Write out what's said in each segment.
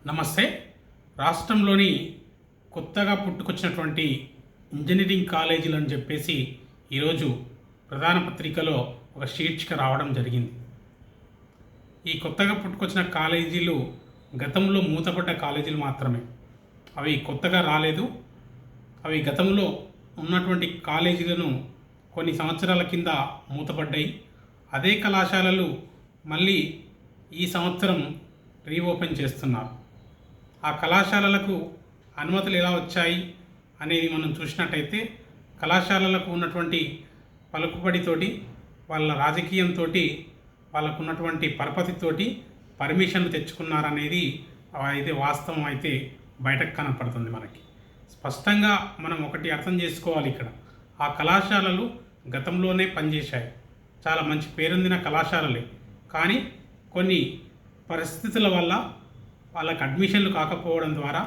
నమస్తే. రాష్ట్రంలోని కొత్తగా పుట్టుకొచ్చినటువంటి ఇంజనీరింగ్ కాలేజీలు అని చెప్పేసి ఈరోజు ప్రధాన పత్రికలో ఒక శీర్షిక రావడం జరిగింది. ఈ కొత్తగా పుట్టుకొచ్చిన కాలేజీలు గతంలో మూతపడ్డ కాలేజీలు మాత్రమే. అవి కొత్తగా రాలేదు. అవి గతంలో ఉన్నటువంటి కాలేజీలను కొన్ని సంవత్సరాల కింద మూతపడ్డాయి. అదే కళాశాలలు మళ్ళీ ఈ సంవత్సరం రీఓపెన్ చేస్తున్నారు. ఆ కళాశాలలకు అనుమతులు ఎలా వచ్చాయి అనేది మనం చూసినట్టయితే కళాశాలలకు ఉన్నటువంటి పలుకుబడితోటి, వాళ్ళ రాజకీయంతో, వాళ్ళకు ఉన్నటువంటి పరపతితోటి పర్మిషన్లు తెచ్చుకున్నారనేది అయితే వాస్తవం అయితే బయటకు కనపడుతుంది. మనకి స్పష్టంగా మనం ఒకటి అర్థం చేసుకోవాలి. ఇక్కడ ఆ కళాశాలలు గతంలోనే పనిచేశాయి, చాలా మంచి పేరొందిన కళాశాలలే. కానీ కొన్ని పరిస్థితుల వల్ల వాళ్ళకి అడ్మిషన్లు కాకపోవడం ద్వారా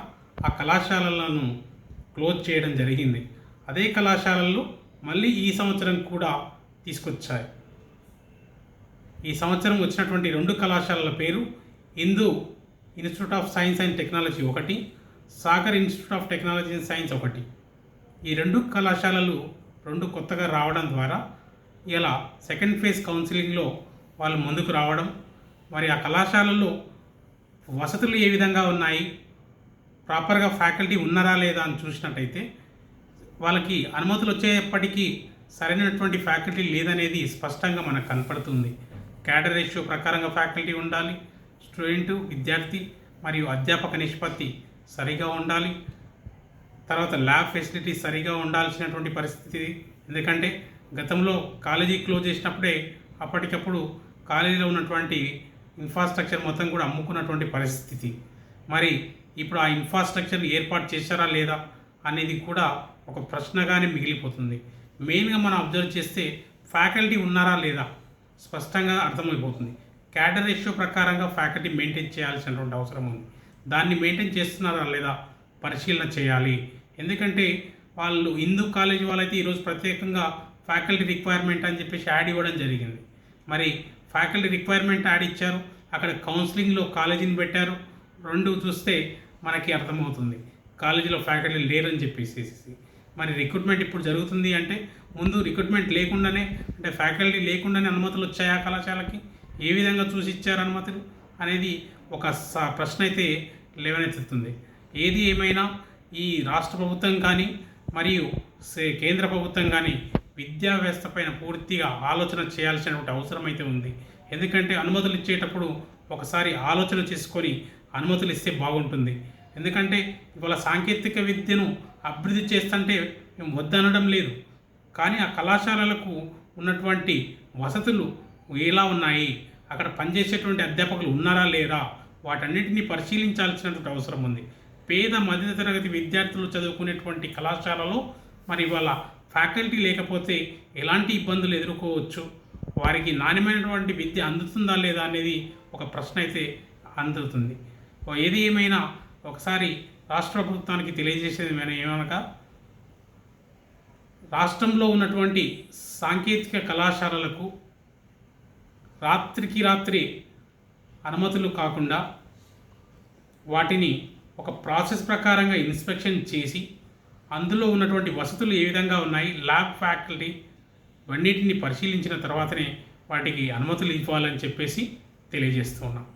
ఆ కళాశాలలను క్లోజ్ చేయడం జరిగింది. అదే కళాశాలలు మళ్ళీ ఈ సంవత్సరం కూడా తీసుకొచ్చాయి. ఈ సంవత్సరం వచ్చినటువంటి రెండు కళాశాలల పేరు Hindu institute of science and technology ఒకటి, Sagar institute of technology and science ఒకటి. ఈ రెండు కళాశాలలు కొత్తగా రావడం ద్వారా ఇలా సెకండ్ ఫేజ్ కౌన్సిలింగ్లో వాళ్ళు ముందుకు రావడం, మరి ఆ కళాశాలల్లో వసతులు ఏ విధంగా ఉన్నాయి, ప్రాపర్గా ఫ్యాకల్టీ ఉన్నారా లేదా అని చూసినట్టయితే వాళ్ళకి అనుమతులు వచ్చేప్పటికీ సరైనటువంటి ఫ్యాకల్టీ లేదనేది స్పష్టంగా మనకు కనపడుతుంది. క్యాడర్ రేషియో ప్రకారంగా ఫ్యాకల్టీ ఉండాలి, స్టూడెంటు విద్యార్థి మరియు అధ్యాపక నిష్పత్తి సరిగా ఉండాలి, తర్వాత ల్యాబ్ ఫెసిలిటీస్ సరిగా ఉండాల్సినటువంటి పరిస్థితి. ఎందుకంటే గతంలో కాలేజీ క్లోజ్ చేసినప్పుడే అప్పటికప్పుడు కాలేజీలో ఉన్నటువంటి ఇన్ఫ్రాస్ట్రక్చర్ మొత్తం కూడా అమ్ముకున్నటువంటి పరిస్థితి. మరి ఇప్పుడు ఆ ఇన్ఫ్రాస్ట్రక్చర్ ఏర్పాటు చేశారా లేదా అనేది కూడా ఒక ప్రశ్నగానే మిగిలిపోతుంది. మెయిన్గా మనం అబ్జర్వ్ చేస్తే ఫ్యాకల్టీ ఉన్నారా లేదా స్పష్టంగా అర్థమైపోతుంది. క్యాడర్ రేషియో ప్రకారంగా ఫ్యాకల్టీ మెయింటైన్ చేయాల్సినటువంటి అవసరం ఉంది. దాన్ని మెయింటైన్ చేస్తున్నారా లేదా పరిశీలన చేయాలి. ఎందుకంటే వాళ్ళు హిందూ కాలేజీ వాళ్ళైతే ఈరోజు ప్రత్యేకంగా ఫ్యాకల్టీ రిక్వైర్మెంట్ అని చెప్పేసి యాడ్ ఇవ్వడం జరిగింది. మరి ఫ్యాకల్టీ రిక్వైర్మెంట్ యాడ్ ఇచ్చారు, అక్కడ కౌన్సిలింగ్లో కాలేజీని పెట్టారు. రెండు చూస్తే మనకి అర్థమవుతుంది కాలేజీలో ఫ్యాకల్టీ లేరని చెప్పేసి. మరి రిక్రూట్మెంట్ ఇప్పుడు జరుగుతుంది అంటే ముందు రిక్రూట్మెంట్ లేకుండానే, అంటే ఫ్యాకల్టీ లేకుండానే అనుమతులు వచ్చాయా కళాశాలకి, ఏ విధంగా చూసి ఇచ్చారు అనుమతులు అనేది ఒక ప్రశ్న అయితే లేవనెత్తుతుంది. ఏది ఏమైనా ఈ రాష్ట్ర ప్రభుత్వం కానీ మరియు కేంద్ర ప్రభుత్వం కానీ విద్యా వ్యవస్థ పైన పూర్తిగా ఆలోచన చేయాల్సినటువంటి అవసరం అయితే ఉంది. ఎందుకంటే అనుమతులు ఇచ్చేటప్పుడు ఒకసారి ఆలోచన చేసుకొని అనుమతులు ఇస్తే బాగుంటుంది. ఎందుకంటే ఇవాళ సాంకేతిక విద్యను అభివృద్ధి చేస్తుంటే మేము వద్దనడం లేదు, కానీ ఆ కళాశాలలకు ఉన్నటువంటి వసతులు ఎలా ఉన్నాయి, అక్కడ పనిచేసేటువంటి అధ్యాపకులు ఉన్నారా లేరా, వాటన్నిటిని పరిశీలించాల్సినటువంటి అవసరం ఉంది. పేద మధ్యతరగతి విద్యార్థులు చదువుకునేటువంటి కళాశాలలో మరి ఇవాళ ఫ్యాకల్టీ లేకపోతే ఎలాంటి ఇబ్బందులు ఎదుర్కోవచ్చు, వారికి నాణ్యమైనటువంటి విద్య అందుతుందా లేదా అనేది ఒక ప్రశ్న అయితే అందుతుంది. ఏది ఏమైనా ఒకసారి రాష్ట్ర ప్రభుత్వానికి తెలియజేసేది ఏమనగా, రాష్ట్రంలో ఉన్నటువంటి సాంకేతిక కళాశాలలకు రాత్రికి రాత్రి అనుమతులు కాకుండా వాటిని ఒక ప్రాసెస్ ప్రకారంగా ఇన్స్పెక్షన్ చేసి అందులో ఉన్నటువంటి వసతులు ఏ విధంగా ఉన్నాయి, ల్యాబ్ ఫ్యాకల్టీ ఇవన్నిటిని పరిశీలించిన తర్వాతనే వాటికి అనుమతులు ఇవ్వాలని చెప్పేసి తెలియజేస్తూ ఉన్నాం.